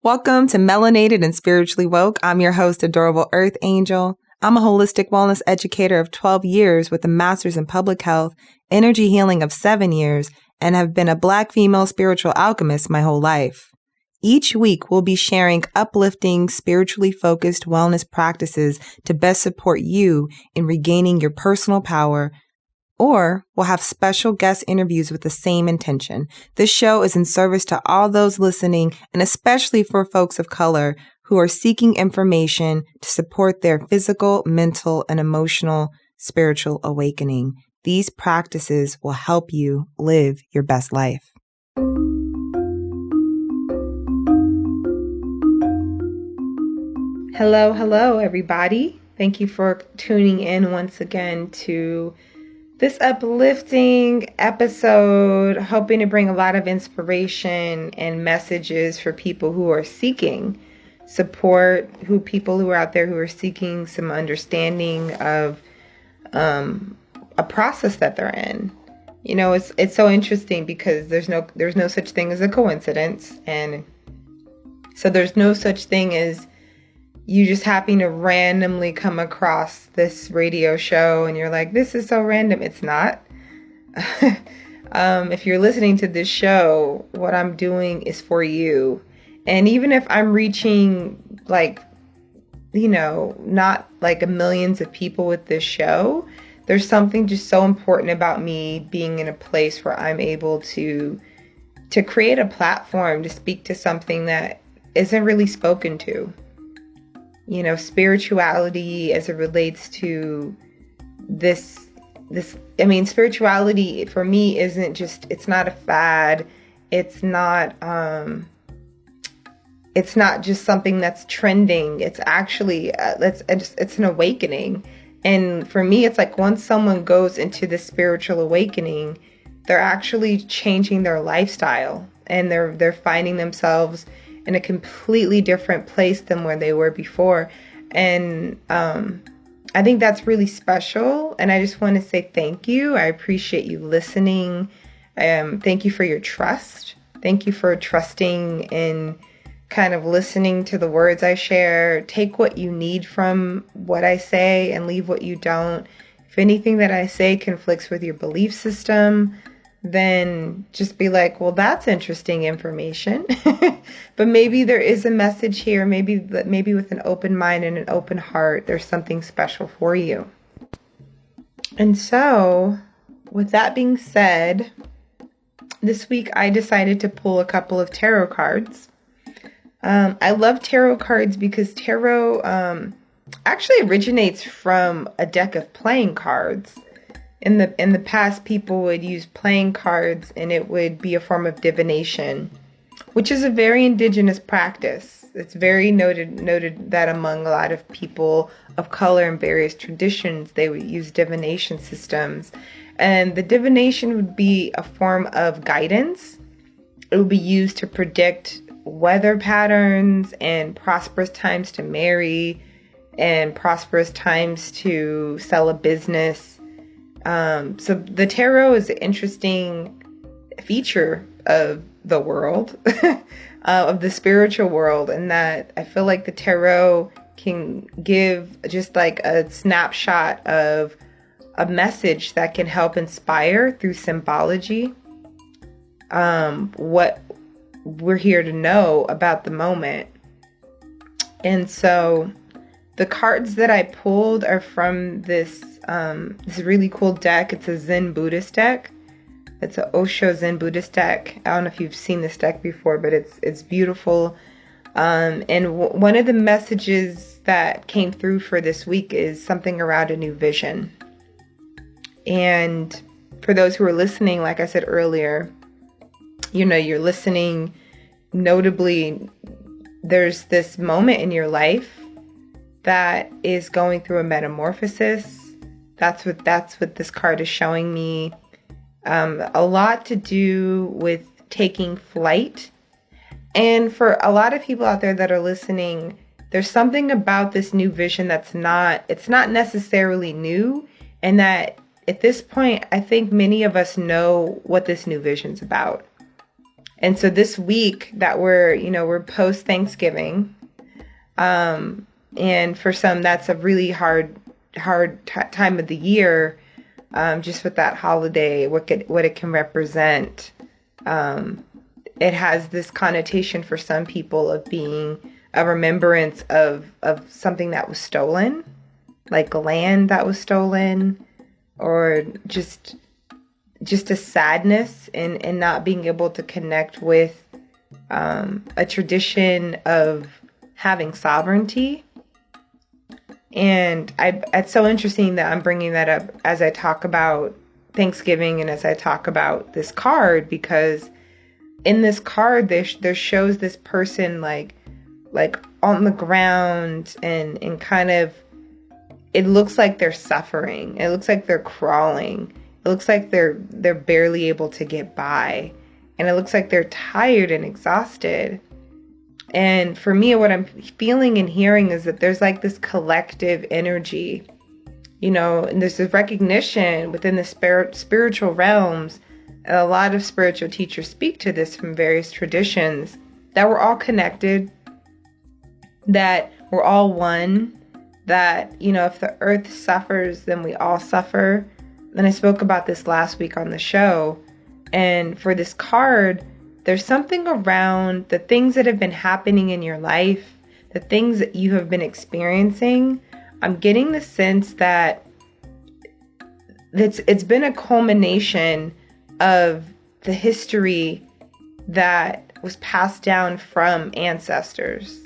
Welcome to Melanated and Spiritually Woke. I'm your host, Adorable Earth Angel. I'm a holistic wellness educator of 12 years with a master's in public health, energy healing of 7 years, and have been a Black female spiritual alchemist my whole life. Each week, we'll be sharing uplifting, spiritually focused wellness practices to best support you in regaining your personal power, or we'll have special guest interviews with the same intention. This show is in service to all those listening, and especially for folks of color who are seeking information to support their physical, mental, and emotional spiritual awakening. These practices will help you live your best life. Hello, everybody. Thank you for tuning in once again to this uplifting episode, hoping to bring a lot of inspiration and messages for people who are seeking support, people who are out there who are seeking some understanding of a process that they're in. You know, it's so interesting because there's no such thing as a coincidence, and so there's no such thing as you just happen to randomly come across this radio show and you're like, this is so random. It's not. If you're listening to this show, what I'm doing is for you. And even if I'm reaching not like millions of people with this show, there's something just so important about me being in a place where I'm able to create a platform to speak to something that isn't really spoken to. You know, spirituality as it relates to this, spirituality for me it's not a fad. It's not just something that's trending. It's actually, it's an awakening. And for me, it's like once someone goes into this spiritual awakening, they're actually changing their lifestyle and they're finding themselves in a completely different place than where they were before. And I think that's really special. And I just want to say thank you. I appreciate you listening. Thank you for your trust. Thank you for trusting in kind of listening to the words I share. Take what you need from what I say and leave what you don't. If anything that I say conflicts with your belief system, then just be like, well, that's interesting information. But maybe there is a message here. Maybe with an open mind and an open heart, there's something special for you. And so, with that being said, this week I decided to pull a couple of tarot cards. I love tarot cards because tarot actually originates from a deck of playing cards. In the past, people would use playing cards and it would be a form of divination, which is a very indigenous practice. It's very noted that among a lot of people of color in various traditions, they would use divination systems. And the divination would be a form of guidance. It would be used to predict weather patterns and prosperous times to marry and prosperous times to sell a business. So the tarot is an interesting feature of the world, of the spiritual world, and that I feel like the tarot can give just like a snapshot of a message that can help inspire through symbology, what we're here to know about the moment. And so the cards that I pulled are from this really cool deck. It's a Zen Buddhist deck. It's an Osho Zen Buddhist deck. I don't know if you've seen this deck before, but it's beautiful. And one of the messages that came through for this week is something around a new vision. And for those who are listening, like I said earlier, you know, you're listening. Notably, there's this moment in your life that is going through a metamorphosis. That's what this card is showing me. A lot to do with taking flight. And for a lot of people out there that are listening, there's something about this new vision it's not necessarily new. And that at this point, I think many of us know what this new vision's about. And so this week that we're post Thanksgiving, and for some that's a really hard time of the year, just with that holiday, what it can represent. It has this connotation for some people of being a remembrance of something that was stolen, like land that was stolen, or just a sadness in not being able to connect with a tradition of having sovereignty. And it's so interesting that I'm bringing that up as I talk about Thanksgiving and as I talk about this card, because in this card there shows this person like on the ground and kind of, it looks like they're suffering. It looks like they're crawling. It looks like they're barely able to get by. And it looks like they're tired and exhausted. And for me, what I'm feeling and hearing is that there's like this collective energy, and there's this recognition within the spiritual realms. And a lot of spiritual teachers speak to this from various traditions, that we're all connected, that we're all one, that, if the earth suffers, then we all suffer. And I spoke about this last week on the show. And for this card, there's something around the things that have been happening in your life, the things that you have been experiencing. I'm getting the sense that it's been a culmination of the history that was passed down from ancestors.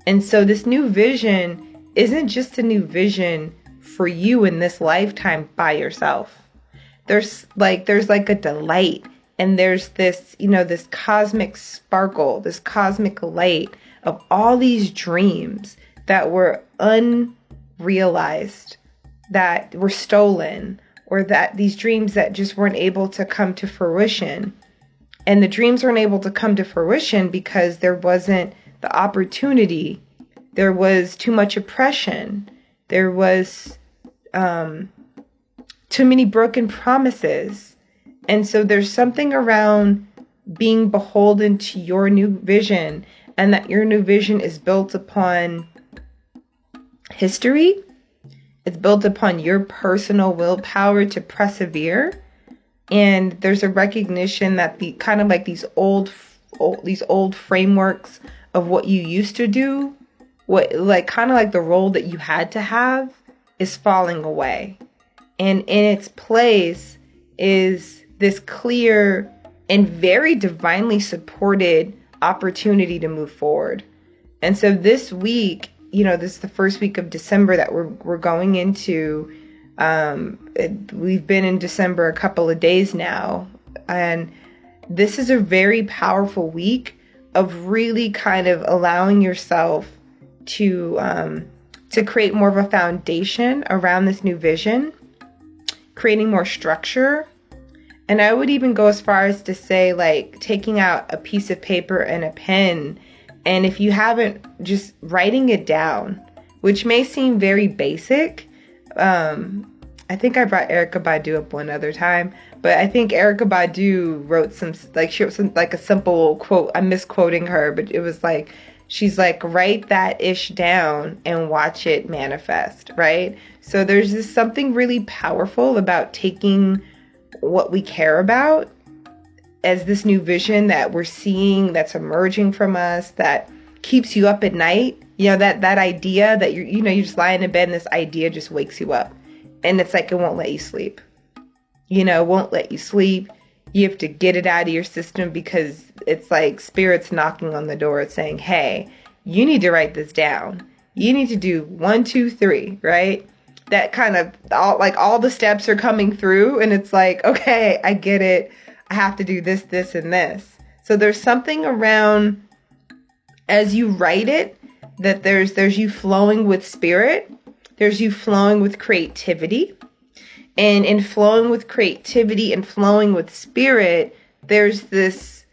And so this new vision isn't just a new vision for you in this lifetime by yourself. There's like a delight, and there's this, this cosmic sparkle, this cosmic light of all these dreams that were unrealized, that were stolen, or that these dreams that just weren't able to come to fruition. And the dreams weren't able to come to fruition because there wasn't the opportunity. There was too much oppression. There was too many broken promises. And so there's something around being beholden to your new vision, and that your new vision is built upon history. It's built upon your personal willpower to persevere. And there's a recognition that the kind of like these old frameworks of what you used to do, what like kind of like the role that you had to have, is falling away. And in its place is this clear and very divinely supported opportunity to move forward. And so this week, this is the first week of December that we're going into. We've been in December a couple of days now, and this is a very powerful week of really kind of allowing yourself to create more of a foundation around this new vision, creating more structure. And I would even go as far as to say, like, taking out a piece of paper and a pen, and if you haven't, just writing it down, which may seem very basic. I think I brought Erykah Badu up one other time, but I think Erykah Badu wrote she wrote some, like, a simple quote. I'm misquoting her, but it was like, she's like, write that ish down and watch it manifest, right? So there's this something really powerful about taking what we care about as this new vision that we're seeing, that's emerging from us, that keeps you up at night. That idea that you're just lying in bed and this idea just wakes you up. And it's like, it won't let you sleep. Won't let you sleep. You have to get it out of your system, because it's like spirit's knocking on the door saying, hey, you need to write this down. You need to do 1, 2, 3, right? That kind of all the steps are coming through, and it's like, okay, I get it. I have to do this, this, and this. So there's something around, as you write it, that there's you flowing with spirit. There's you flowing with creativity. And in flowing with creativity and flowing with spirit, there's this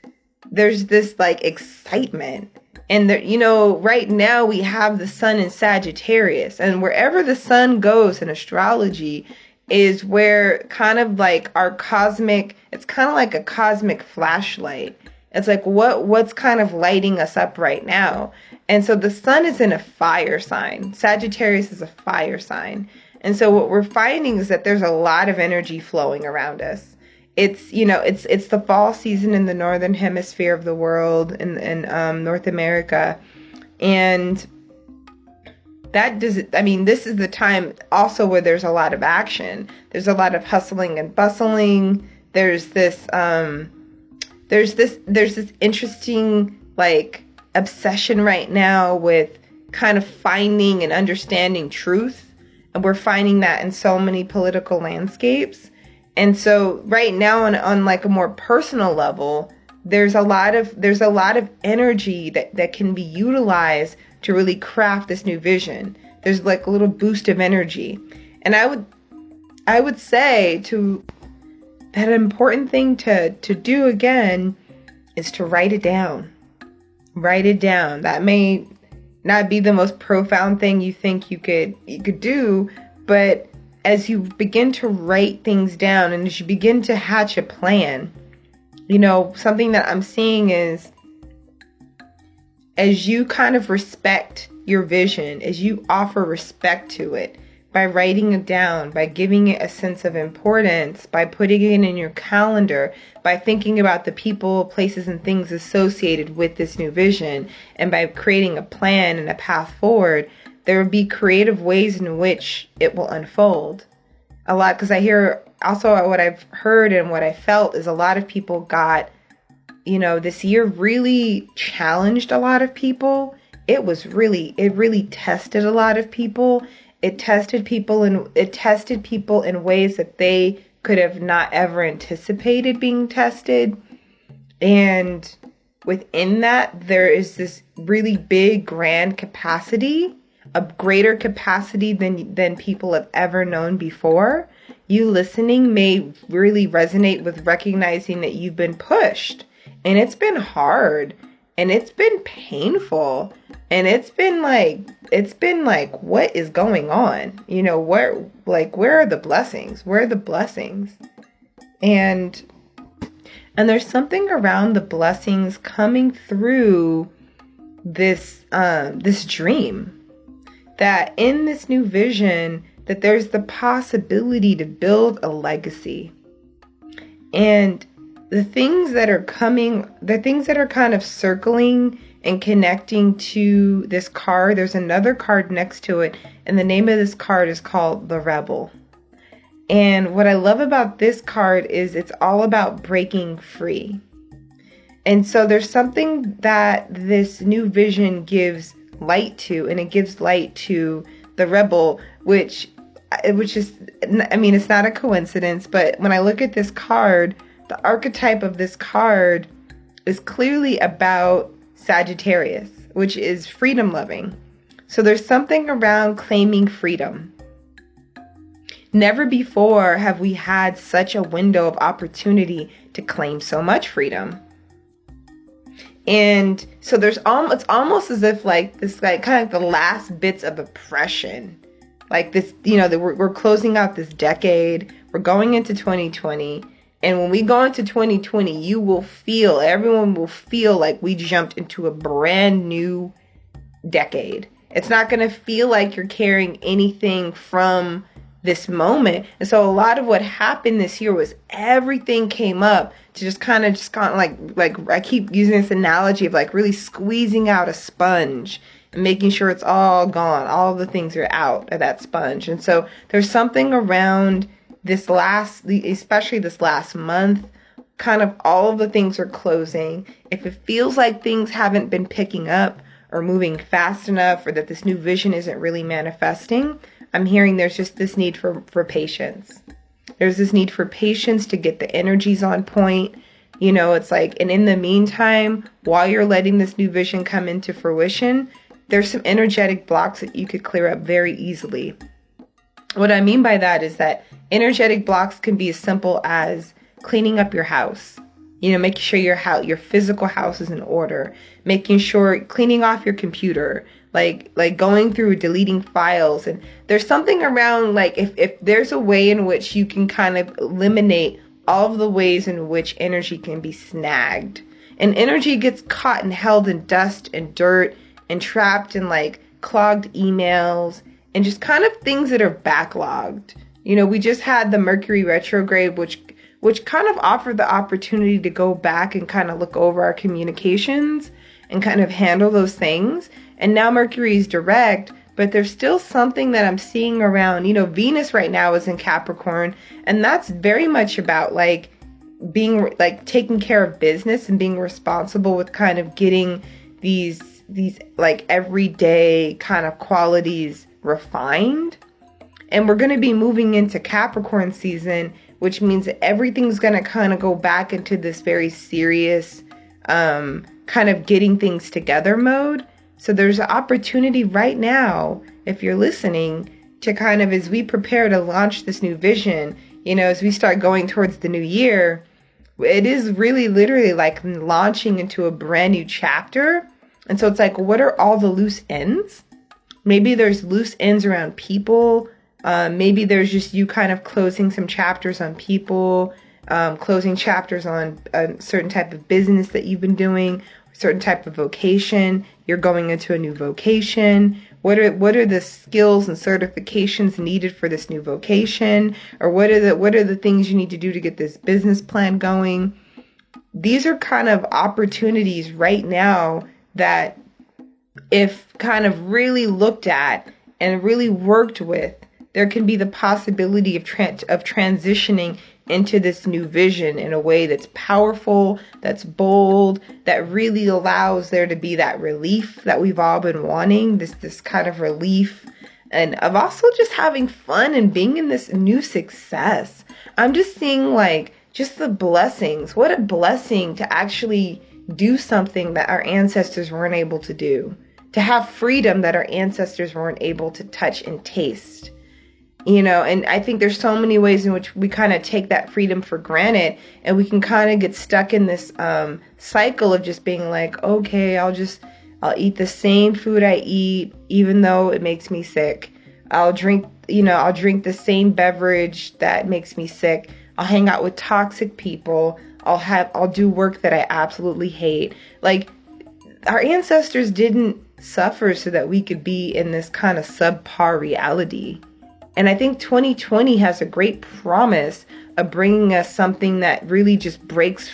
like excitement. And right now we have the sun in Sagittarius, and wherever the sun goes in astrology is where kind of like it's kind of like a cosmic flashlight. It's like, what's kind of lighting us up right now? And so the sun is in a fire sign. Sagittarius is a fire sign. And so what we're finding is that there's a lot of energy flowing around us. It's, it's the fall season in the northern hemisphere of the world, in North America. And this is the time also where there's a lot of action. There's a lot of hustling and bustling. There's this interesting, like, obsession right now with kind of finding and understanding truth. And we're finding that in so many political landscapes. And so right now on like a more personal level, there's a lot of energy that can be utilized to really craft this new vision. There's like a little boost of energy. And I would say that an important thing to do again is to write it down. Write it down. That may not be the most profound thing you think you could do, but as you begin to write things down and as you begin to hatch a plan, something that I'm seeing is, as you kind of respect your vision, as you offer respect to it, by writing it down, by giving it a sense of importance, by putting it in your calendar, by thinking about the people, places, and things associated with this new vision, and by creating a plan and a path forward, there will be creative ways in which it will unfold. A lot, because I hear also what I've heard and what I felt is a lot of people got, this year really challenged a lot of people. It really tested a lot of people. It tested people in ways that they could have not ever anticipated being tested. And within that, there is this really big, grand capacity, a greater capacity than people have ever known before. You listening may really resonate with recognizing that you've been pushed, and it's been hard, and it's been painful, and it's been like, what is going on? Where are the blessings? Where are the blessings? And there's something around the blessings coming through this dream, that in this new vision, that there's the possibility to build a legacy. And the things that are coming, the things that are kind of circling and connecting to this card, there's another card next to it, and the name of this card is called the Rebel. And what I love about this card is it's all about breaking free. And so there's something that this new vision gives light to, and it gives light to the Rebel, which is, it's not a coincidence, but when I look at this card, the archetype of this card is clearly about Sagittarius, which is freedom loving. So there's something around claiming freedom. Never before have we had such a window of opportunity to claim so much freedom. And so it's almost as if like this, like kind of the last bits of oppression, like this, we're closing out this decade, we're going into 2020. And when we go into 2020, everyone will feel like we jumped into a brand new decade. It's not going to feel like you're carrying anything from this moment. And so a lot of what happened this year was everything came up to just kind of like I keep using this analogy of like really squeezing out a sponge and making sure it's all gone. All the things are out of that sponge. And so there's something around especially this last month, kind of all of the things are closing. If it feels like things haven't been picking up or moving fast enough, or that this new vision isn't really manifesting, I'm hearing there's just this need for patience. There's this need for patience to get the energies on point. It's like, and in the meantime, while you're letting this new vision come into fruition, there's some energetic blocks that you could clear up very easily. What I mean by that is that energetic blocks can be as simple as cleaning up your house, making sure your physical house is in order, making sure cleaning off your computer, like going through deleting files. And there's something around like if there's a way in which you can kind of eliminate all of the ways in which energy can be snagged. And energy gets caught and held in dust and dirt and trapped in like clogged emails and just kind of things that are backlogged. You know, we just had the Mercury retrograde, which kind of offered the opportunity to go back and kind of look over our communications and kind of handle those things. And now Mercury is direct, but there's still something that I'm seeing around, you know, Venus right now is in Capricorn, and that's very much about like being like taking care of business and being responsible with kind of getting these like everyday kind of qualities refined. And we're going to be moving into Capricorn season, which means that everything's going to kind of go back into this very serious kind of getting things together mode. So there's an opportunity right now, if you're listening, to kind of, as we prepare to launch this new vision, you know, as we start going towards the new year, it is really literally like launching into a brand new chapter. And so it's like, what are all the loose ends? Maybe there's loose ends around people. Maybe there's just you kind of closing some chapters on people, closing chapters on a certain type of business that you've been doing, certain type of vocation. You're going into a new vocation. What are the skills and certifications needed for this new vocation? Or what are the things you need to do to get this business plan going? These are kind of opportunities right now that, if kind of really looked at and really worked with, there can be the possibility of transitioning into this new vision in a way that's powerful, that's bold, that really allows there to be that relief that we've all been wanting, this kind of relief, and of also just having fun and being in this new success. I'm just seeing like just the blessings. What a blessing to actually do something that our ancestors weren't able to do, to have freedom that our ancestors weren't able to touch and taste. You know, and I think there's so many ways in which we kind of take that freedom for granted, and we can kind of get stuck in this cycle of just being like, okay, I'll eat the same food I eat, even though it makes me sick. I'll drink the same beverage that makes me sick. I'll hang out with toxic people. I'll do work that I absolutely hate. Like, our ancestors didn't suffer so that we could be in this kind of subpar reality. And I think 2020 has a great promise of bringing us something that really just breaks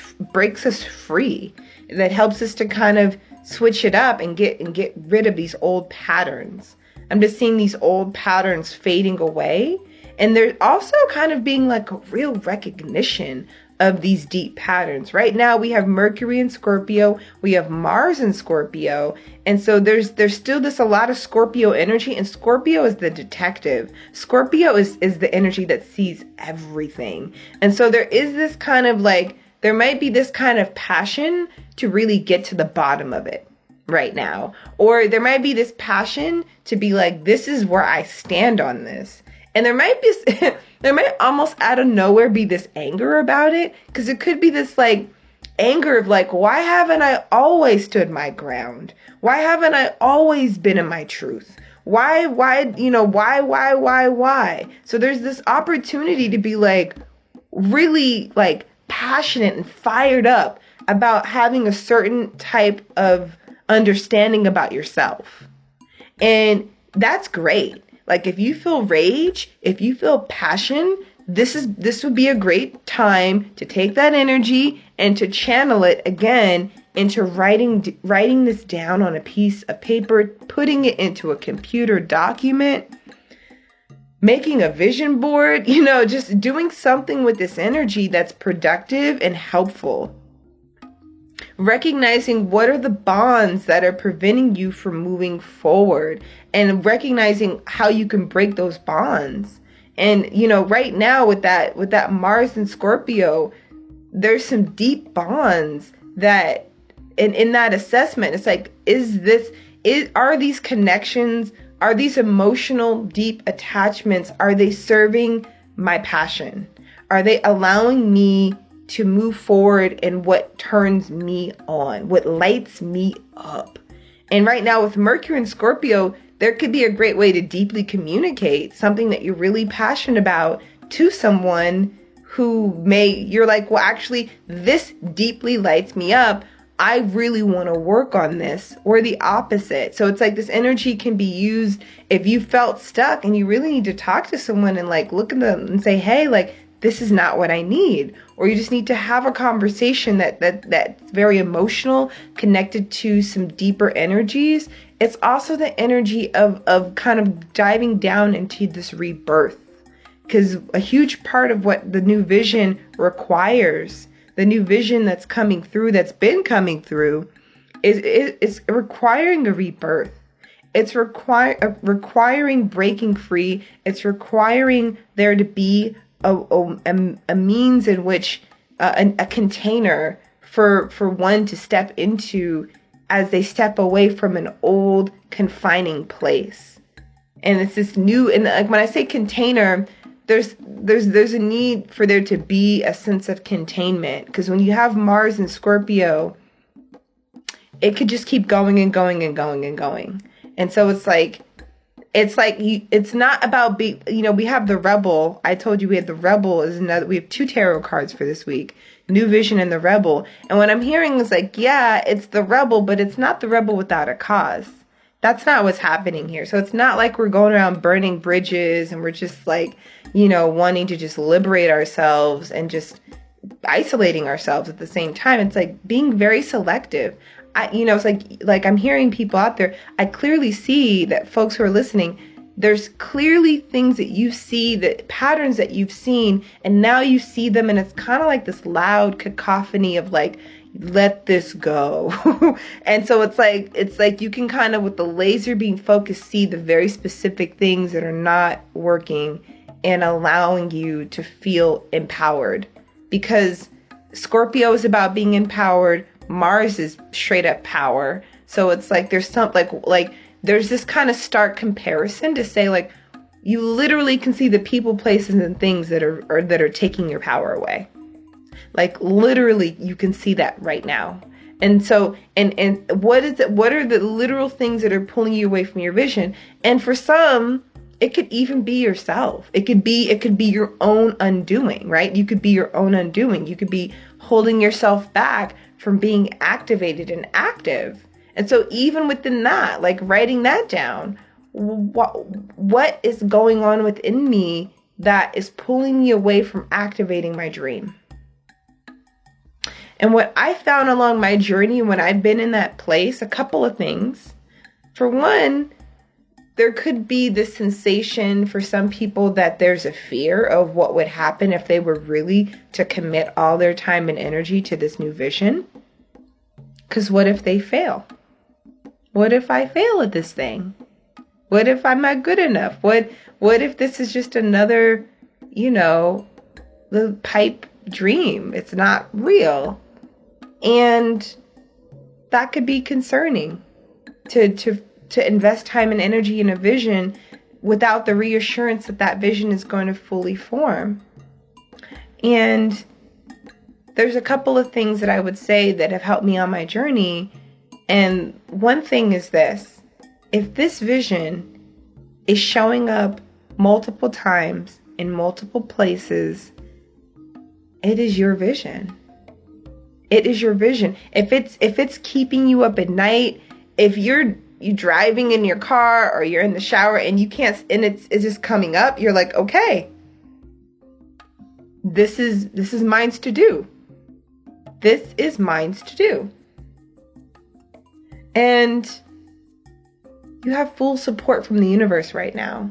us free, that helps us to kind of switch it up and get rid of these old patterns. I'm just seeing these old patterns fading away. And there's also kind of being like a real recognition of these deep patterns. Right now we have Mercury in Scorpio, we have Mars in Scorpio, and so there's still a lot of Scorpio energy, and Scorpio is the detective. Scorpio is the energy that sees everything. And so there is this kind of like, there might be this kind of passion to really get to the bottom of it right now. Or there might be this passion to be like, this is where I stand on this. And there might almost out of nowhere be this anger about it, because it could be this like anger of like, why haven't I always stood my ground? Why haven't I always been in my truth? Why? So there's this opportunity to be like really like passionate and fired up about having a certain type of understanding about yourself. And that's great. Like, if you feel rage, if you feel passion, this would be a great time to take that energy and to channel it again into writing this down on a piece of paper, putting it into a computer document, making a vision board, just doing something with this energy that's productive and helpful. Recognizing what are the bonds that are preventing you from moving forward, and recognizing how you can break those bonds. And, right now with that Mars and Scorpio, there's some deep bonds that in that assessment, it's like, are these connections, are these emotional deep attachments, are they serving my passion? Are they allowing me to move forward in what turns me on, what lights me up? And right now with Mercury and Scorpio, there could be a great way to deeply communicate something that you're really passionate about to someone who you're like, well, actually, this deeply lights me up. I really want to work on this, or the opposite. So it's like this energy can be used if you felt stuck and you really need to talk to someone and like look at them and say, hey, like, this is not what I need. Or you just need to have a conversation that's very emotional, connected to some deeper energies. It's also the energy of kind of diving down into this rebirth. Because a huge part of what the new vision requires, the new vision that's coming through, that's been coming through, is requiring a rebirth. It's requiring breaking free. It's requiring there to be a means in which a container for one to step into as they step away from an old confining place. And it's this new, and like when I say container, there's a need for there to be a sense of containment, because when you have Mars and Scorpio, it could just keep going and going and going and going. And so it's not about we have the Rebel. I told you we had the Rebel is another. We have 2 tarot cards for this week, New Vision and the Rebel. And what I'm hearing is like, yeah, it's the Rebel, but it's not the rebel without a cause. That's not what's happening here. So it's not like we're going around burning bridges and we're just like, wanting to just liberate ourselves and just isolating ourselves at the same time. It's like being very selective. It's like I'm hearing people out there. I clearly see that folks who are listening, there's clearly things that you see, that patterns that you've seen, and now you see them, and it's kind of like this loud cacophony of like, let this go. And so it's like you can kind of, with the laser beam focused, see the very specific things that are not working and allowing you to feel empowered. Because Scorpio is about being empowered. Mars is straight up power. So it's like there's some like there's this kind of stark comparison to say, like, you literally can see the people, places, and things that are taking your power away. Like literally you can see that right now. And so and what are the literal things that are pulling you away from your vision? And for some, it could even be yourself. It could be your own undoing, right? You could be your own undoing. You could be holding yourself back from being activated and active. And so even within that, like writing that down, what is going on within me that is pulling me away from activating my dream? And what I found along my journey when I've been in that place, a couple of things. For one, there could be this sensation for some people that there's a fear of what would happen if they were really to commit all their time and energy to this new vision. Because what if they fail? What if I fail at this thing? What if I'm not good enough? What if this is just another, the pipe dream? It's not real. And that could be concerning to invest time and energy in a vision without the reassurance that vision is going to fully form. And there's a couple of things that I would say that have helped me on my journey. And one thing is this: if this vision is showing up multiple times in multiple places, it is your vision. It is your vision. If it's keeping you up at night, if you're driving in your car or you're in the shower and you can't, and it's just coming up, you're like, okay, this is mine's to do. This is mine's to do. And you have full support from the universe right now.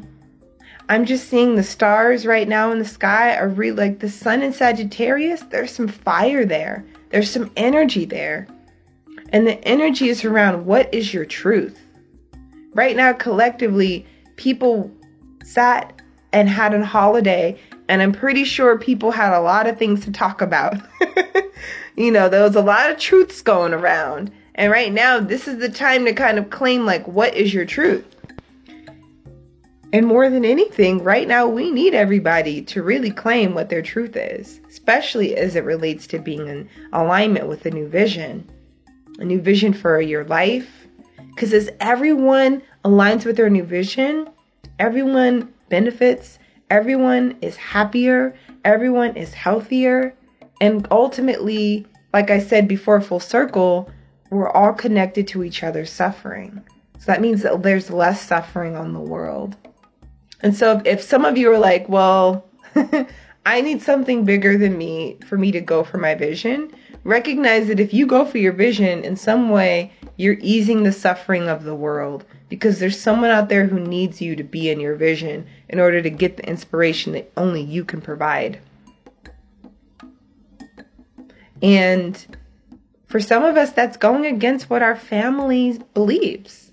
I'm just seeing the stars right now in the sky are really like the sun in Sagittarius. There's some fire there. There's some energy there. And the energy is around what is your truth. Right now, collectively, people sat and had a holiday, and I'm pretty sure people had a lot of things to talk about. There was a lot of truths going around. And right now, this is the time to kind of claim, like, what is your truth? And more than anything, right now, we need everybody to really claim what their truth is, especially as it relates to being in alignment with a new vision for your life. Because as everyone aligns with their new vision, everyone benefits, everyone is happier, everyone is healthier, and ultimately, like I said before, full circle, we're all connected to each other's suffering. So that means that there's less suffering on the world. And so if some of you are like, well, I need something bigger than me for me to go for my vision, recognize that if you go for your vision, in some way, you're easing the suffering of the world, because there's someone out there who needs you to be in your vision in order to get the inspiration that only you can provide. And for some of us, that's going against what our family believes.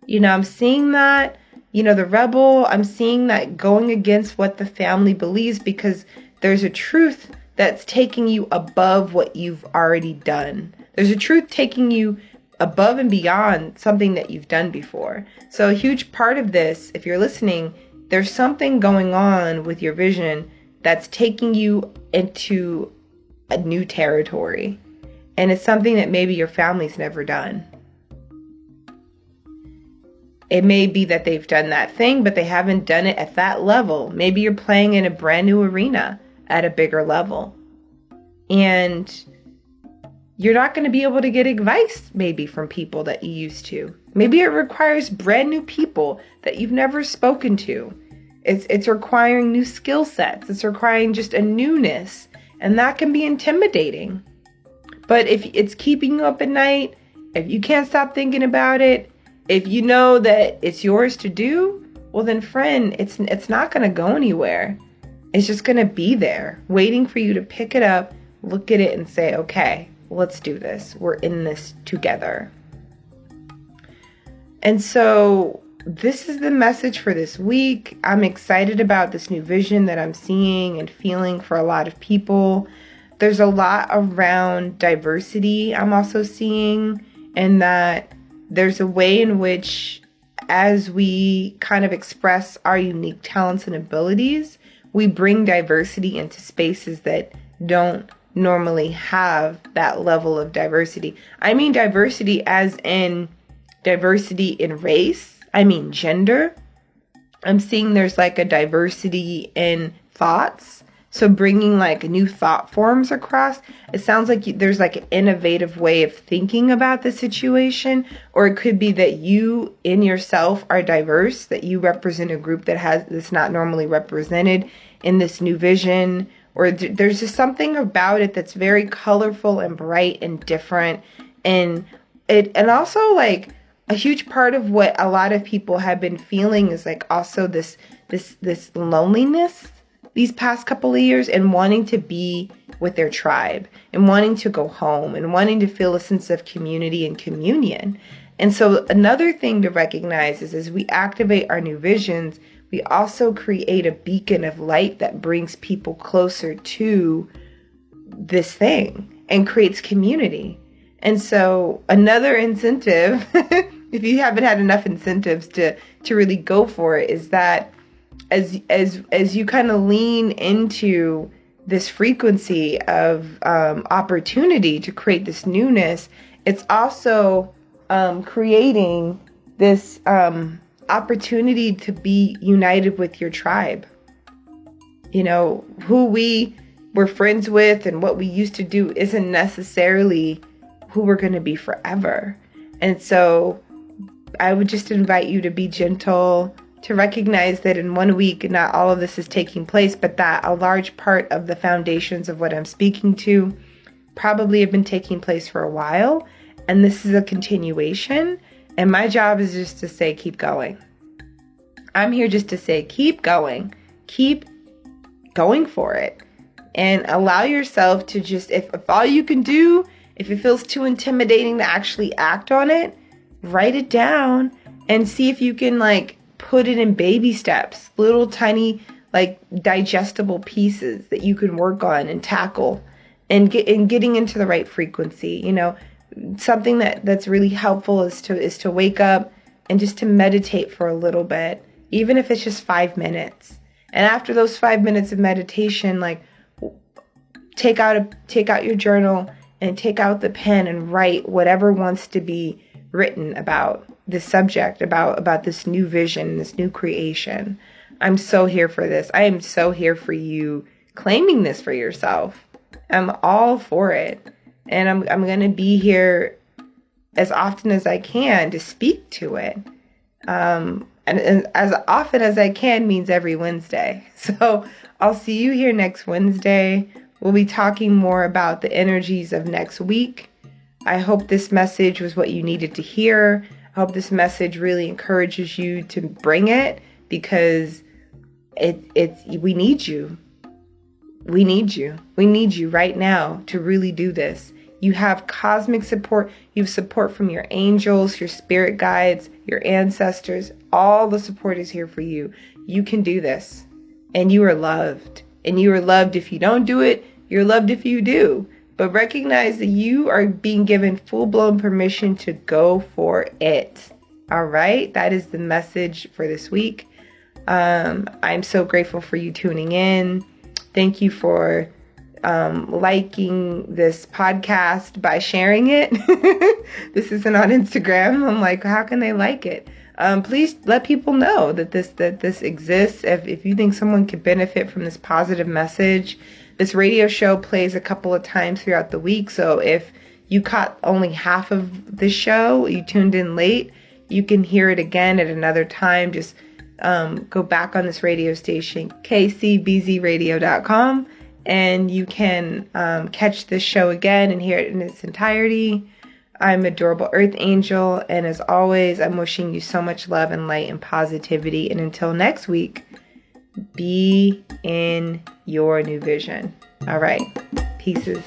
I'm seeing that, the rebel, I'm seeing that going against what the family believes, because there's a truth that's taking you above what you've already done. There's a truth taking you above and beyond something that you've done before. So a huge part of this, if you're listening, there's something going on with your vision that's taking you into a new territory. And it's something that maybe your family's never done. It may be that they've done that thing, but they haven't done it at that level. Maybe you're playing in a brand new arena at a bigger level. And you're not going to be able to get advice maybe from people that you used to. Maybe it requires brand new people that you've never spoken to. It's requiring new skill sets. It's requiring just a newness. And that can be intimidating. But if it's keeping you up at night, if you can't stop thinking about it, if you know that it's yours to do, well then friend, it's not going to go anywhere. It's just going to be there, waiting for you to pick it up, look at it and say, okay, let's do this. We're in this together. And so this is the message for this week. I'm excited about this new vision that I'm seeing and feeling for a lot of people. There's a lot around diversity I'm also seeing, and that there's a way in which, as we kind of express our unique talents and abilities, we bring diversity into spaces that don't normally have that level of diversity. I mean diversity as in diversity in race. I mean gender. I'm seeing there's like a diversity in thoughts. So bringing like new thought forms across. It sounds like there's like an innovative way of thinking about the situation. Or it could be that you in yourself are diverse, that you represent a group that's not normally represented in this new vision. Or there's just something about it that's very colorful and bright and different. And also like a huge part of what a lot of people have been feeling is like also this loneliness these past couple of years, and wanting to be with their tribe and wanting to go home and wanting to feel a sense of community and communion. And so another thing to recognize is as we activate our new visions, we also create a beacon of light that brings people closer to this thing and creates community. And so another incentive, if you haven't had enough incentives to really go for it, is that as you kind of lean into this frequency of opportunity to create this newness, it's also creating this opportunity to be united with your tribe. Who we were friends with and what we used to do isn't necessarily who we're going to be forever. And so I would just invite you to be gentle, to recognize that in 1 week, not all of this is taking place, but that a large part of the foundations of what I'm speaking to probably have been taking place for a while. And this is a continuation. And my job is just to say, keep going. I'm here just to say, keep going for it. And allow yourself to just, if all you can do, if it feels too intimidating to actually act on it, write it down and see if you can put it in baby steps, little tiny digestible pieces that you can work on and tackle and getting into the right frequency. Something that's really helpful is to wake up and just to meditate for a little bit, even if it's just 5 minutes. And after those 5 minutes of meditation, take out your journal and take out the pen and write whatever wants to be written about this subject, about this new vision, this new creation. I'm so here for this. I am so here for you claiming this for yourself. I'm all for it. And I'm going to be here as often as I can to speak to it. And as often as I can means every Wednesday. So I'll see you here next Wednesday. We'll be talking more about the energies of next week. I hope this message was what you needed to hear. I hope this message really encourages you to bring it, because we need you. We need you. We need you right now to really do this. You have cosmic support. You have support from your angels, your spirit guides, your ancestors. All the support is here for you. You can do this. And you are loved. And you are loved if you don't do it. You're loved if you do. But recognize that you are being given full-blown permission to go for it. All right? That is the message for this week. I'm so grateful for you tuning in. Thank you for liking this podcast by sharing it. This isn't on Instagram. I'm like, how can they like it? Please let people know that this exists. If you think someone could benefit from this positive message, this radio show plays a couple of times throughout the week. So if you caught only half of the show, you tuned in late, you can hear it again at another time. Just go back on this radio station, kcbzradio.com. And you can catch this show again and hear it in its entirety. I'm Adorable Earth Angel, and as always, I'm wishing you so much love and light and positivity. And until next week, be in your new vision. All right. Pieces.